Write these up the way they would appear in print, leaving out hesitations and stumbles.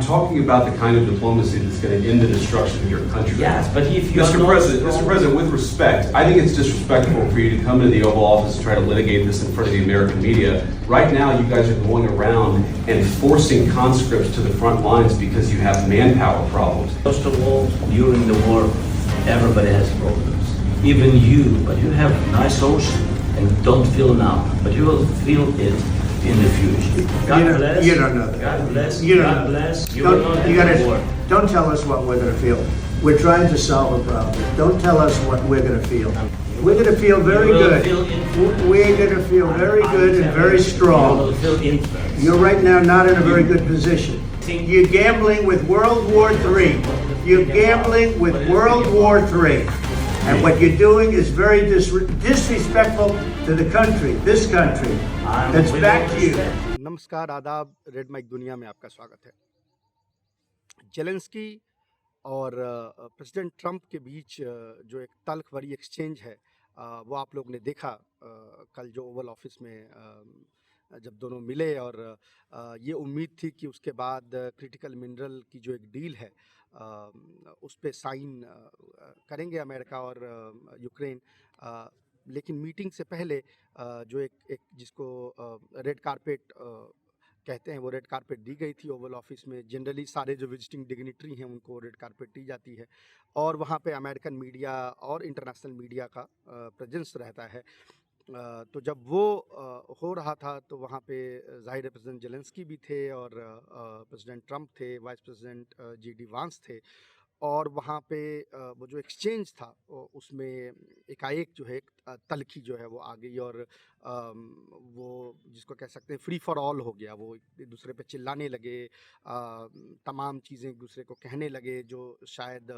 talking about the kind of diplomacy that's going to end the destruction of your country. Yes, but if you are Mr. not President, strong- Mr. President, with respect, I think it's disrespectful for you to come into the Oval Office and try to litigate this in front of the American media. Right now, you guys are going around and forcing conscripts to the front lines because you have manpower problems. First of all, during the war, everybody has problems. Even you, but you have nice ocean and don't feel now, but you will feel it in the future. God bless. You don't know that. God bless. You don't God know. bless. You will not have a war. Don't tell us what we're going to feel. We're trying to solve a problem. Don't tell us what we're going to feel. We're going to feel very You will good. feel influence. We're going to feel very good and very You strong. will feel influence. You're right now not in a very good position. You're gambling with World War III. You're gambling with World War III. And what you're doing is very disrespectful to the country, this country. That's back to you. नमस्कार आदाब red mic दुनिया में आपका स्वागत है। Zelensky और president Trump के बीच जो एक तल्ख भरी एक्सचेंज है वो आप लोग ने देखा कल जो ओवल ऑफिस में जब दोनों मिले और ये उम्मीद थी कि उसके बाद क्रिटिकल मिनरल की जो एक डील है उस पे साइन करेंगे अमेरिका और यूक्रेन। लेकिन मीटिंग से पहले जो एक जिसको रेड कारपेट कहते हैं वो रेड कारपेट दी गई थी ओवल ऑफिस में। जनरली सारे जो विजिटिंग डिग्निटरी हैं उनको रेड कारपेट दी जाती है और वहाँ पे अमेरिकन मीडिया और इंटरनेशनल मीडिया का प्रेजेंस रहता है। तो जब वो हो रहा था तो वहाँ पे ज़ाहिर है प्रेसिडेंट जेलेंस्की भी थे और प्रेसिडेंट ट्रंप थे, वाइस प्रेसिडेंट जी.डी. वांस थे और वहाँ पे वो जो एक्सचेंज था उसमें एकाएक जो है तल्खी जो है वो आ गई और वो जिसको कह सकते हैं फ्री फॉर ऑल हो गया। वो एक दूसरे पे चिल्लाने लगे, तमाम चीज़ें एक दूसरे को कहने लगे जो शायद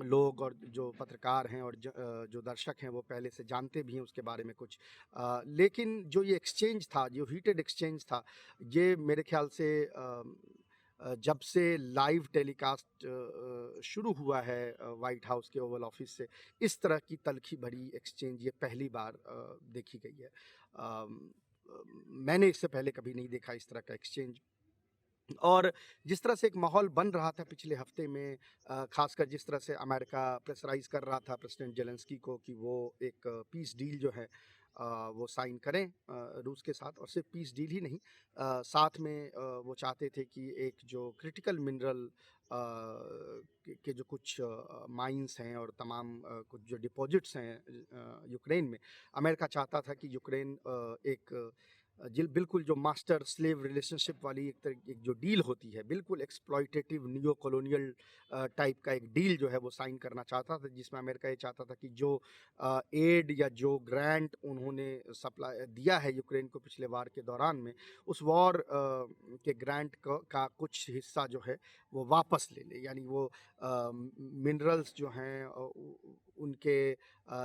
लोग और जो पत्रकार हैं और जो दर्शक हैं वो पहले से जानते भी हैं उसके बारे में कुछ। लेकिन जो ये एक्सचेंज था, जो हीटेड एक्सचेंज था, ये मेरे ख्याल से जब से लाइव टेलीकास्ट शुरू हुआ है वाइट हाउस के ओवल ऑफिस से, इस तरह की तल्खी भरी एक्सचेंज ये पहली बार देखी गई है। मैंने इससे पहले कभी नहीं देखा इस तरह का एक्सचेंज। और जिस तरह से एक माहौल बन रहा था पिछले हफ्ते में, खासकर जिस तरह से अमेरिका प्रेशराइज कर रहा था प्रेसिडेंट जेलेंस्की को कि वो एक पीस डील जो है वो साइन करें रूस के साथ, और सिर्फ पीस डील ही नहीं, साथ में वो चाहते थे कि एक जो क्रिटिकल मिनरल के जो कुछ माइंस हैं और तमाम कुछ जो डिपॉजिट्स हैं यूक्रेन में, अमेरिका चाहता था कि यूक्रेन एक बिल्कुल जो मास्टर स्लेव रिलेशनशिप वाली एक जो डील होती है, बिल्कुल एक्सप्लॉइटेटिव नियो कॉलोनियल टाइप का एक डील जो है वो साइन करना चाहता था, जिसमें अमेरिका ये चाहता था कि जो एड या जो ग्रांट उन्होंने सप्लाई दिया है यूक्रेन को पिछले वार के दौरान में, उस वॉर के ग्रांट का कुछ हिस्सा जो है वो वापस ले ले। यानी वो मिनरल्स जो हैं उनके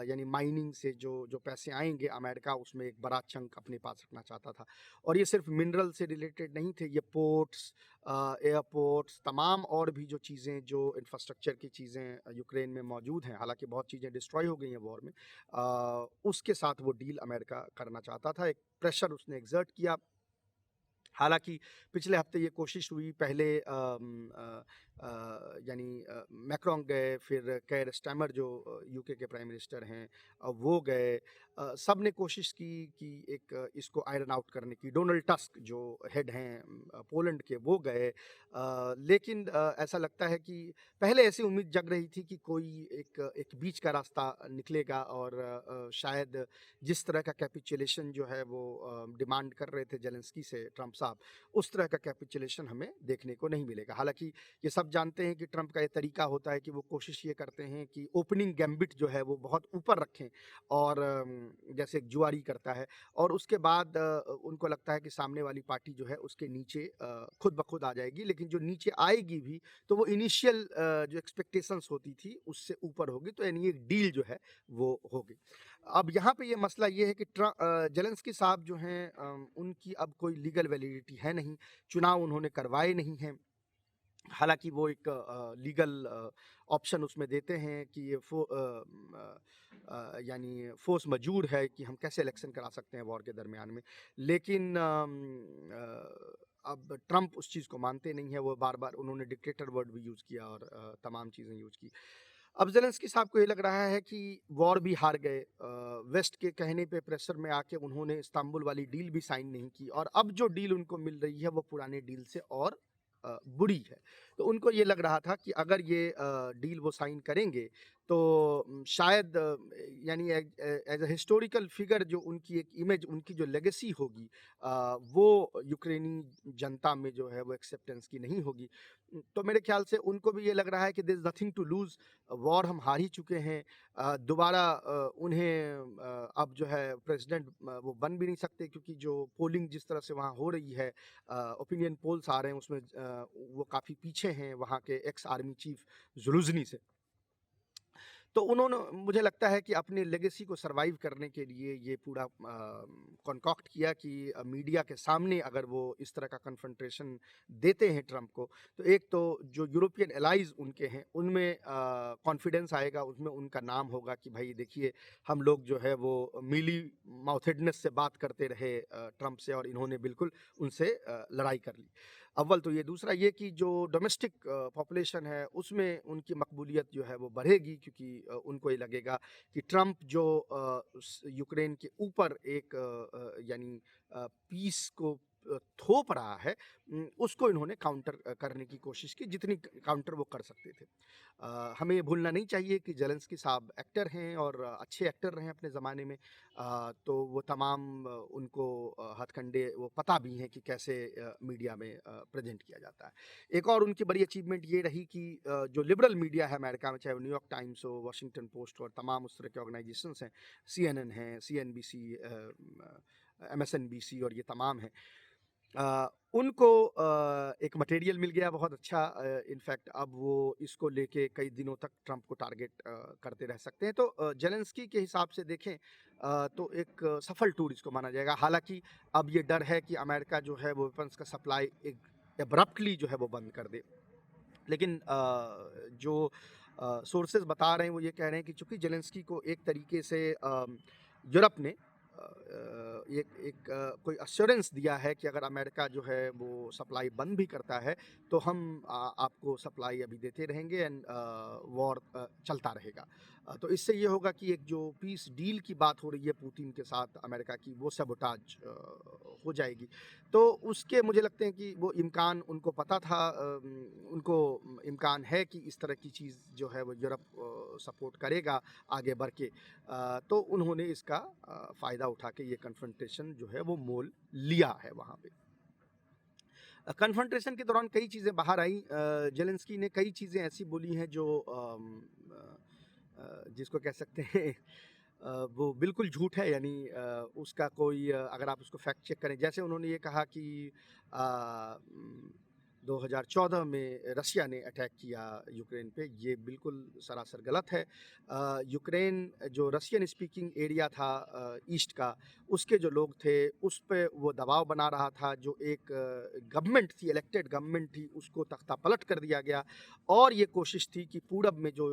यानी माइनिंग से जो पैसे आएंगे अमेरिका उसमें एक बड़ा चंक अपने पास रखना चाहता था। और ये सिर्फ मिनरल से रिलेटेड नहीं थे, ये पोर्ट्स, एयरपोर्ट्स, तमाम और भी जो चीज़ें, जो इंफ्रास्ट्रक्चर की चीज़ें यूक्रेन में मौजूद हैं, हालांकि बहुत चीज़ें डिस्ट्रॉय हो गई हैं वॉर में, उसके साथ वो डील अमेरिका करना चाहता था। एक प्रेशर उसने एक्सर्ट किया। हालांकि पिछले हफ्ते ये कोशिश हुई, पहले यानी मैक्रोन गए, फिर केयर स्टार्मर जो यूके के प्राइम मिनिस्टर हैं वो गए, सब ने कोशिश की कि एक इसको आयरन आउट करने की। डोनाल्ड टस्क जो हेड हैं पोलैंड के वो गए, लेकिन ऐसा लगता है कि पहले ऐसी उम्मीद जग रही थी कि कोई एक बीच का रास्ता निकलेगा और शायद जिस तरह का कैपिचुलेशन जो है वो डिमांड कर रहे थे जेलेंस्की से ट्रंप साहब, उस तरह का कैपिचुलेशन हमें देखने को नहीं मिलेगा। हालांकि ये सब जानते हैं कि ट्रंप का ये तरीका होता है कि वो कोशिश ये करते हैं कि ओपनिंग गैम्बिट जो है वो बहुत ऊपर रखें और जैसे एक जुआरी करता है, और उसके बाद उनको लगता है कि सामने वाली पार्टी जो है उसके नीचे खुद ब खुद आ जाएगी, लेकिन जो नीचे आएगी भी तो वो इनिशियल जो एक्सपेक्टेशंस होती थी उससे ऊपर होगी, तो यानी एक डील जो है वो होगी। अब यहाँ पे ये मसला ये है कि जेलेंस्की साहब जो हैं उनकी अब कोई लीगल वैलिडिटी है नहीं, चुनाव उन्होंने करवाए नहीं हैं। हालांकि वो एक लीगल ऑप्शन उसमें देते हैं कि ये यानी फोर्स मजूर है कि हम कैसे इलेक्शन करा सकते हैं वॉर के दरमियान में, लेकिन अब ट्रंप उस चीज़ को मानते नहीं है, वो बार-बार उन्होंने डिक्टेटर वर्ड भी यूज़ किया और तमाम चीज़ें यूज़ की। अब ज़ेलेंस्की साहब को ये लग रहा है कि वॉर भी हार गए, वेस्ट के कहने पे प्रेशर में आके उन्होंने इस्तांबुल वाली डील भी साइन नहीं की और अब जो डील उनको मिल रही है वो पुराने डील से और बुरी है। तो उनको ये लग रहा था कि अगर ये डील वो साइन करेंगे तो शायद यानी एज अ हिस्टोरिकल फिगर जो उनकी एक इमेज, उनकी जो लेगेसी होगी वो यूक्रेनी जनता में जो है वो एक्सेप्टेंस की नहीं होगी। तो मेरे ख्याल से उनको भी ये लग रहा है कि there is nothing to lose, war हम हार ही चुके हैं। दोबारा उन्हें अब जो है प्रेसिडेंट वो बन भी नहीं सकते क्योंकि जो पोलिंग जिस तरह से वहाँ हो रही है, ओपिनियन पोल्स आ रहे हैं उसमें वो काफ़ी पीछे हैं वहाँ के एक्स आर्मी चीफ ज़ुलुज़नी से। तो उन्होंने, मुझे लगता है कि अपने लेगेसी को सर्वाइव करने के लिए ये पूरा कॉन्कॉक्ट किया कि मीडिया के सामने अगर वो इस तरह का कन्फ्रंटेशन देते हैं ट्रंप को, तो एक तो जो यूरोपियन एलाइज उनके हैं उनमें कॉन्फिडेंस आएगा, उसमें उनका नाम होगा कि भाई देखिए हम लोग जो है वो मीली माउथेडनेस से बात करते रहे ट्रंप से और इन्होंने बिल्कुल उनसे लड़ाई कर ली। अव्वल तो ये, दूसरा ये कि जो डोमेस्टिक पॉपुलेशन है उसमें उनकी मकबूलियत जो है वो बढ़ेगी क्योंकि उनको ये लगेगा कि ट्रंप जो यूक्रेन के ऊपर एक यानी पीस को थोप रहा है, उसको इन्होंने काउंटर करने की कोशिश की जितनी काउंटर वो कर सकते थे। हमें ये भूलना नहीं चाहिए कि ज़ेलेंस्की साहब एक्टर हैं और अच्छे एक्टर रहे हैं अपने ज़माने में। तो वो तमाम उनको हथकंडे वो पता भी हैं कि कैसे मीडिया में प्रेजेंट किया जाता है। एक और उनकी बड़ी अचीवमेंट ये रही कि जो लिबरल मीडिया है अमेरिका में, चाहे वो न्यूयॉर्क टाइम्स हो, वाशिंगटन पोस्ट हो और तमाम उस तरह के ऑर्गेनाइजेशंस हैं, CNN हैं, CNBC, MSNBC और ये तमाम हैं, उनको एक मटेरियल मिल गया बहुत अच्छा। इनफैक्ट अब वो इसको लेके कई दिनों तक ट्रंप को टारगेट करते रह सकते हैं। तो ज़ेलेंस्की के हिसाब से देखें तो एक सफल टूर इसको माना जाएगा। हालांकि अब ये डर है कि अमेरिका जो है वो वेपन्स का सप्लाई एक एब्रप्टली जो है वो बंद कर दे। लेकिन जो सोर्सेज बता रहे हैं वो ये कह रहे हैं कि चूंकि ज़ेलेंस्की को एक तरीके से यूरोप ने कोई अश्योरेंस दिया है कि अगर अमेरिका जो है वो सप्लाई बंद भी करता है तो हम आपको सप्लाई अभी देते रहेंगे एंड वॉर चलता रहेगा। तो इससे ये होगा कि एक जो पीस डील की बात हो रही है पुतिन के साथ अमेरिका की, वो सबोटाज हो जाएगी। तो उसके मुझे लगते हैं कि वो इम्कान उनको पता था, उनको इम्कान है कि इस तरह की चीज़ जो है वो यूरोप सपोर्ट करेगा आगे बढ़ के। तो उन्होंने इसका फ़ायदा उठा के ये कन्फ्रंटेशन जो है वो मोल लिया है वहाँ पे। कन्फ्रंटेशन के दौरान कई चीज़ें बाहर आई। ज़ेलेंस्की ने कई चीज़ें ऐसी बोली हैं जो जिसको कह सकते हैं वो बिल्कुल झूठ है, यानी उसका कोई अगर आप उसको फैक्ट चेक करें, जैसे उन्होंने ये कहा कि 2014 में रशिया ने अटैक किया यूक्रेन पे, ये बिल्कुल सरासर गलत है। यूक्रेन जो रशियन स्पीकिंग एरिया था ईस्ट का, उसके जो लोग थे उस पे वो दबाव बना रहा था। जो एक गवर्नमेंट थी, इलेक्टेड गवर्नमेंट थी, उसको तख्ता पलट कर दिया गया और ये कोशिश थी कि पूरब में जो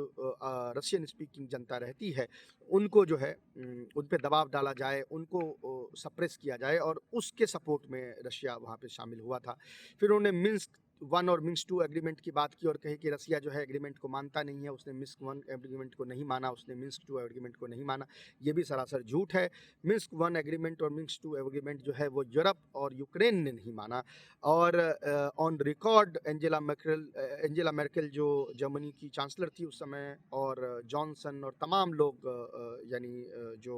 रशियन स्पीकिंग जनता रहती है उनको जो है उन पे दबाव डाला जाए, उनको सप्रेस किया जाए और उसके सपोर्ट में रशिया वहाँ पे शामिल हुआ था। फिर उन्होंने मिन्स्क 1 और मिन्स्क 2 एग्रीमेंट की बात की और कही कि रसिया जो है एग्रीमेंट को मानता नहीं है, उसने मिन्स्क 1 एग्रीमेंट को नहीं माना, उसने मिन्स्क 2 एग्रीमेंट को नहीं माना। ये भी सरासर झूठ है। मिन्स्क 1 एग्रीमेंट और मिन्स्क 2 एग्रीमेंट जो है वो यूरोप और यूक्रेन ने नहीं माना। और ऑन रिकॉर्ड एंजेला मेर्केल जो जर्मनी की चांसलर थी उस समय, और जॉनसन और तमाम लोग यानी जो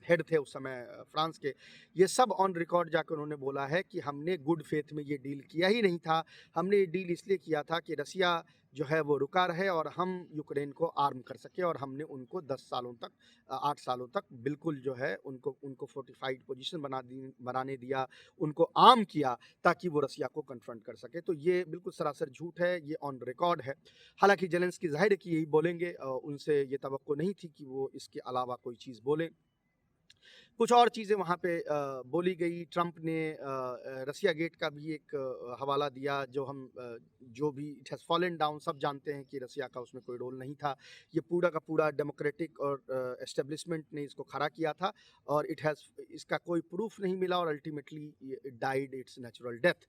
हेड थे उस समय फ्रांस के, ये सब ऑन रिकॉर्ड जाकर उन्होंने बोला है कि हमने गुड फेथ में ये डील किया ही नहीं था। हमने ये डील इसलिए किया था कि रसिया जो है वो रुका रहे और हम यूक्रेन को आर्म कर सके, और हमने उनको 10 सालों तक 8 सालों तक बिल्कुल जो है उनको फोर्टिफाइड पोजीशन बनाने दिया, उनको आर्म किया ताकि वो रसिया को कन्फ्रंट कर सके। तो ये बिल्कुल सरासर झूठ है, ये ऑन रिकॉर्ड है। हालांकि ज़ेलेंस्की जाहिर है कि यही बोलेंगे, उनसे ये तवक्को नहीं थी कि वो इसके अलावा कोई चीज़ बोलें। कुछ और चीज़ें वहाँ पे बोली गई। ट्रंप ने रसिया गेट का भी एक हवाला दिया, जो भी इट हैज़ फॉलन डाउन, सब जानते हैं कि रसिया का उसमें कोई रोल नहीं था। ये पूरा का पूरा डेमोक्रेटिक और एस्टेब्लिशमेंट ने इसको खड़ा किया था और इसका कोई प्रूफ नहीं मिला और ultimately it died it's natural death.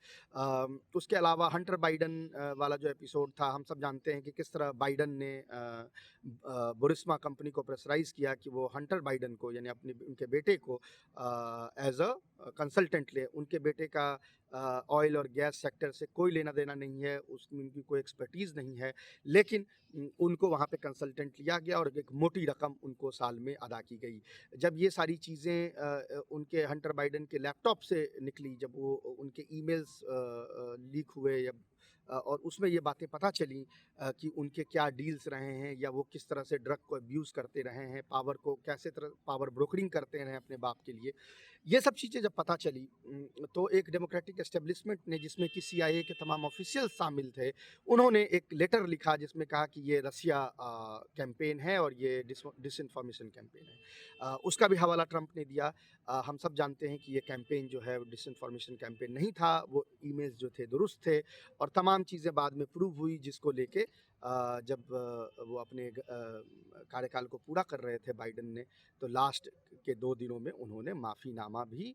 उसके अलावा हंटर बाइडन वाला जो एपिसोड था, हम सब जानते हैं कि किस तरह बाइडन ने बुरिस्मा कंपनी को प्रेशराइज़ किया कि वो हंटर बाइडन को, यानी उनके बेटे को एज अ कंसल्टेंट ले। उनके बेटे का ऑयल और गैस सेक्टर से कोई लेना देना नहीं है, उसमें उनकी कोई एक्सपर्टीज़ नहीं है, लेकिन उनको वहाँ पे कंसल्टेंट लिया गया और एक मोटी रकम उनको साल में अदा की गई। जब ये सारी चीज़ें उनके हंटर बाइडन के लैपटॉप से निकली, जब वो उनके ईमेल्स लीक हुए और उसमें ये बातें पता चली कि उनके क्या डील्स रहे हैं, या वो किस तरह से ड्रग को अब्यूज़ करते रहे हैं, पावर को कैसे तरह पावर ब्रोकरिंग करते रहे अपने बाप के लिए। ये सब चीज़ें जब पता चली तो एक डेमोक्रेटिक एस्टेब्लिशमेंट ने, जिसमें कि CIA के तमाम ऑफिशियल्स शामिल थे, उन्होंने एक लेटर लिखा जिसमें कहा कि ये रसिया कैंपेन है और ये डिसइन्फॉर्मेशन कैंपेन है। उसका भी हवाला ट्रंप ने दिया। हम सब जानते हैं कि ये कैंपेन जो है डिसइन्फॉर्मेशन कैंपेन नहीं था, वो ईमेल्स जो थे दुरुस्त थे और तमाम चीज़ें बाद में प्रूव हुई, जिसको लेके जब वो अपने कार्यकाल को पूरा कर रहे थे बाइडन ने, तो लास्ट के 2 दिनों में उन्होंने माफ़ीनामा भी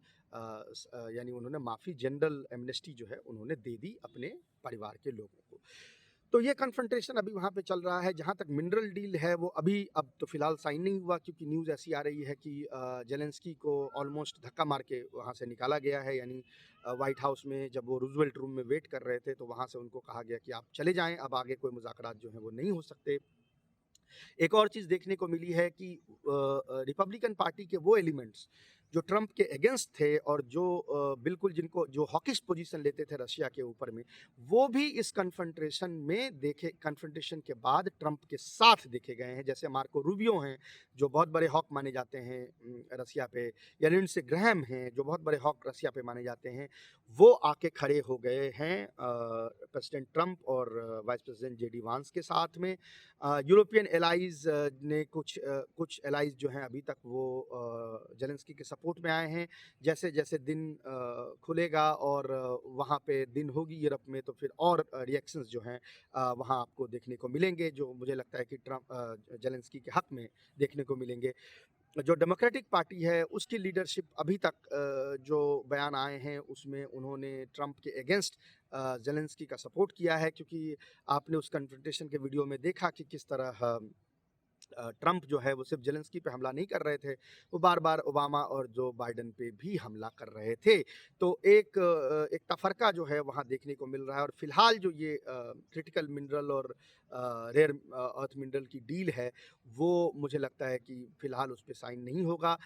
यानी उन्होंने माफ़ी, जनरल एमनेस्टी जो है उन्होंने दे दी अपने परिवार के लोगों को। तो ये कन्फ्रंटेशन अभी वहाँ पे चल रहा है। जहाँ तक मिनरल डील है वो अब तो फ़िलहाल साइन नहीं हुआ, क्योंकि न्यूज़ ऐसी आ रही है कि ज़ेलेंस्की को ऑलमोस्ट धक्का मार के वहाँ से निकाला गया है। यानी व्हाइट हाउस में जब वो रूजवेल्ट रूम में वेट कर रहे थे, तो वहाँ से उनको कहा गया कि आप चले जाएँ, अब आगे कोई मुज़ाकरात जो हैं वो नहीं हो सकते। एक और चीज़ देखने को मिली है कि रिपब्लिकन पार्टी के वो एलिमेंट्स जो ट्रंप के अगेंस्ट थे और जो बिल्कुल जो हॉकिश पोजीशन लेते थे रशिया के ऊपर में, वो भी इस कन्फ्रंटेशन के बाद ट्रंप के साथ देखे गए हैं। जैसे मार्को रूबियो हैं, जो बहुत बड़े हॉक माने जाते हैं रसिया पे, या लिंडसे ग्रैहम हैं, जो बहुत बड़े हॉक रसिया पे माने जाते हैं, वो आके खड़े हो गए हैं प्रेसिडेंट ट्रंप और वाइस प्रेसिडेंट JD वांस के साथ में। यूरोपियन एलाइज़ ने कुछ एलाइज़ जो हैं अभी तक वो ज़ेलेंस्की के सपोर्ट में आए हैं। जैसे जैसे दिन खुलेगा और वहाँ पे दिन होगी यूरोप में, तो फिर और रिएक्शंस जो हैं वहाँ आपको देखने को मिलेंगे, जो मुझे लगता है कि ज़ेलेंस्की के हक़ में देखने को मिलेंगे। जो डेमोक्रेटिक पार्टी है उसकी लीडरशिप अभी तक जो बयान आए हैं उसमें उन्होंने ट्रंप के अगेंस्ट ज़ेलेंस्की का सपोर्ट किया है, क्योंकि आपने उस कन्फ्रंटेशन के वीडियो में देखा कि किस तरह ट्रंप जो है वो सिर्फ ज़ेलेंस्की पे हमला नहीं कर रहे थे, वो बार-बार ओबामा और जो बाइडन पे भी हमला कर रहे थे। तो एक तफ़रका जो है वहाँ देखने को मिल रहा है। और फ़िलहाल जो ये क्रिटिकल मिनरल और रेयर अर्थ मिनरल की डील है, वो मुझे लगता है कि फ़िलहाल उस पे साइन नहीं होगा।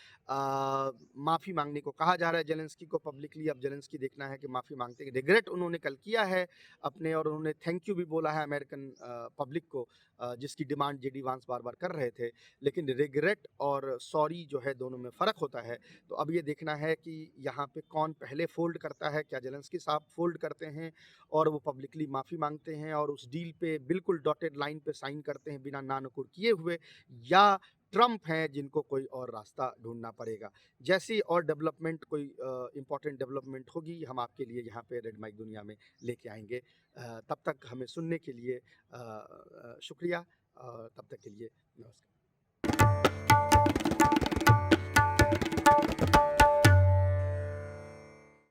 माफ़ी मांगने को कहा जा रहा है ज़ेलेंस्की को पब्लिकली। अब ज़ेलेंस्की देखना है कि माफ़ी मांगते हैं। रिग्रेट उन्होंने कल किया है अपने, और उन्होंने थैंक यू भी बोला है अमेरिकन पब्लिक को, जिसकी डिमांड JD वांस बार-बार कर रहे थे। लेकिन रिग्रेट और सॉरी जो है दोनों में फ़र्क होता है। तो अब ये देखना है कि यहाँ पे कौन पहले फ़ोल्ड करता है। क्या ज़ेलेंस्की साहब फ़ोल्ड करते हैं और वो पब्लिकली माफ़ी मांगते हैं और उस डील पे बिल्कुल डॉटेड लाइन पे साइन करते हैं बिना नानुकुर किए हुए, या ट्रंप हैं जिनको कोई और रास्ता ढूंढना पड़ेगा। जैसी और डेवलपमेंट, कोई इम्पॉर्टेंट डेवलपमेंट होगी, हम आपके लिए यहाँ पे रेड माइक दुनिया में लेके आएंगे। तब तक हमें सुनने के लिए शुक्रिया, तब तक के लिए नमस्कार।